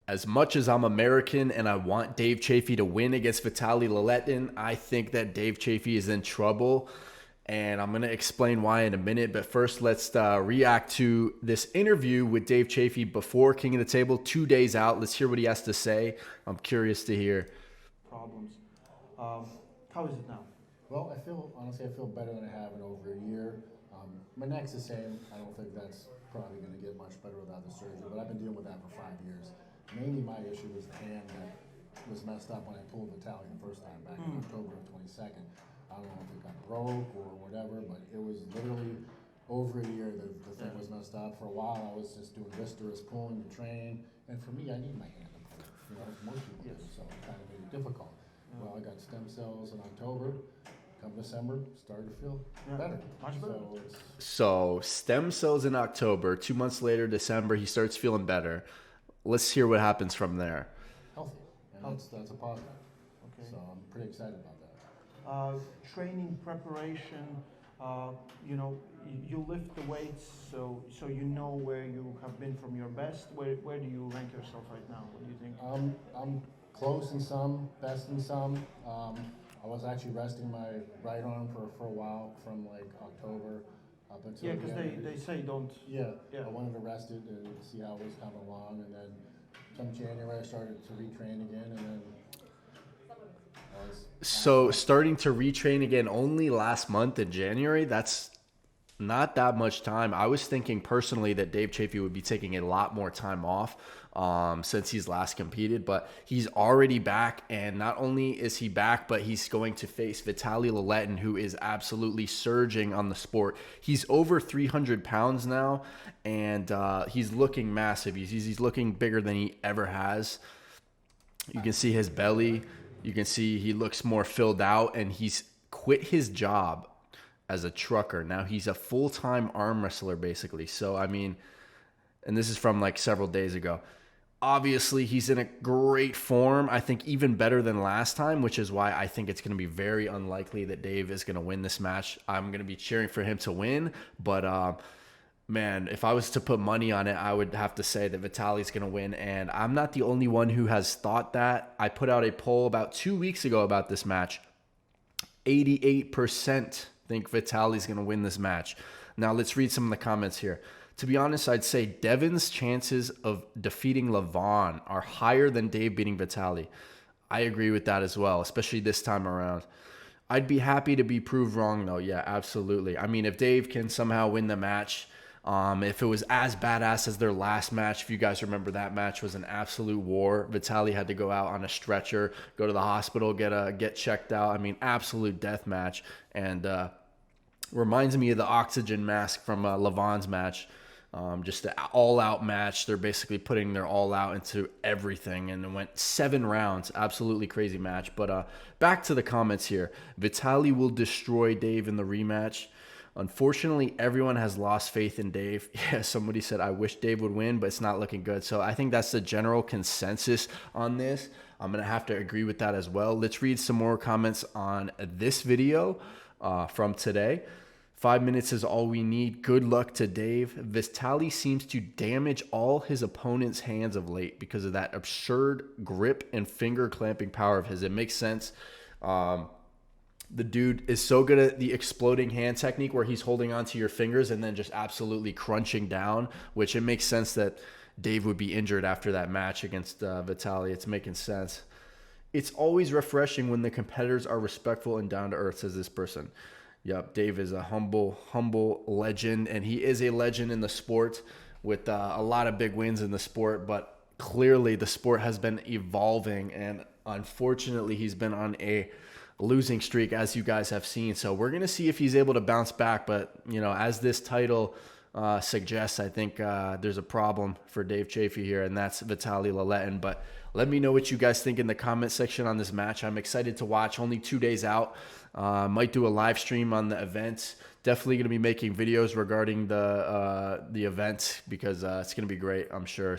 as much as I'm American and I want Dave Chaffee to win against Vitaly Leeton, I think that Dave Chaffee is in trouble. And I'm going to explain why in a minute. But first, let's react to this interview with Dave Chaffee before King of the Table, 2 days out. Let's hear what he has to say. I'm curious to hear. Problems. How is it now? Well, honestly, I feel better than I have in over a year. My neck's the same. I don't think that's probably going to get much better without the surgery, but I've been dealing with that for 5 years. Mainly my issue was the hand that was messed up when I pulled Vitaly the first time back in October of 22nd. I don't know if it got broke or whatever, but it was literally over a year that the thing was messed up. For a while, I was just doing viscerous pulling to train, and for me, I need my hand to pull. Most people do, so it kind of made it difficult. Well, I got stem cells in October. Come December, started to feel better. Much better. So stem cells in October, 2 months later, December, he starts feeling better. Let's hear what happens from there. Healthy, and that's a positive. Okay. So I'm pretty excited about that. Training preparation. You lift the weights, so you know where you have been from your best. Where do you rank yourself right now? What do you think? I'm close in some, best in some. I was actually resting my right arm for a while from like October up until because they say don't. Yeah, I wanted to rest it and see how it was coming along, and then come January I started to retrain again, and then. So starting to retrain again only last month in January, that's not that much time. I was thinking personally that Dave Chaffee would be taking a lot more time off since he's last competed, but he's already back. And not only is he back, but he's going to face Vitaly Leeton, who is absolutely surging on the sport. He's over 300 pounds now, and he's looking massive. He's looking bigger than he ever has. You can see his belly. You can see he looks more filled out, and he's quit his job as a trucker. Now he's a full-time arm wrestler, basically. So, I mean, and this is from like several days ago. Obviously, he's in a great form. I think even better than last time, which is why I think it's going to be very unlikely that Dave is going to win this match. I'm going to be cheering for him to win, but man, if I was to put money on it, I would have to say that Vitaly's going to win, and I'm not the only one who has thought that. I put out a poll about 2 weeks ago about this match. 88% think Vitaly's going to win this match. Now, let's read some of the comments here. To be honest, I'd say Devin's chances of defeating Levon are higher than Dave beating Vitaly. I agree with that as well, especially this time around. I'd be happy to be proved wrong, though. Yeah, absolutely. I mean, if Dave can somehow win the match, if it was as badass as their last match, if you guys remember, that match was an absolute war. Vitaly had to go out on a stretcher, go to the hospital, get checked out. I mean, absolute death match, and reminds me of the oxygen mask from Levon's match. Just an all-out match. They're basically putting their all-out into everything, and it went 7 rounds. Absolutely crazy match. But back to the comments here. Vitaly will destroy Dave in the rematch. Unfortunately, everyone has lost faith in Dave. Yeah, somebody said, I wish Dave would win, but it's not looking good. So I think that's the general consensus on this. I'm going to have to agree with that as well. Let's read some more comments on this video from today. 5 minutes is all we need. Good luck to Dave. Vitaly seems to damage all his opponent's hands of late because of that absurd grip and finger clamping power of his. It makes sense. The dude is so good at the exploding hand technique where he's holding onto your fingers and then just absolutely crunching down, which it makes sense that Dave would be injured after that match against Vitaly. It's making sense. It's always refreshing when the competitors are respectful and down to earth, says this person. Yep, Dave is a humble legend, and he is a legend in the sport with a lot of big wins in the sport, but clearly the sport has been evolving, and unfortunately he's been on a losing streak, as you guys have seen. So we're going to see if he's able to bounce back, but as this title suggests, I think there's a problem for Dave Chaffee here, and that's Vitaly Leeton. But let me know what you guys think in the comment section on this match. I'm excited to watch. Only 2 days out. Might do a live stream on the event. Definitely going to be making videos regarding the event because it's going to be great, I'm sure.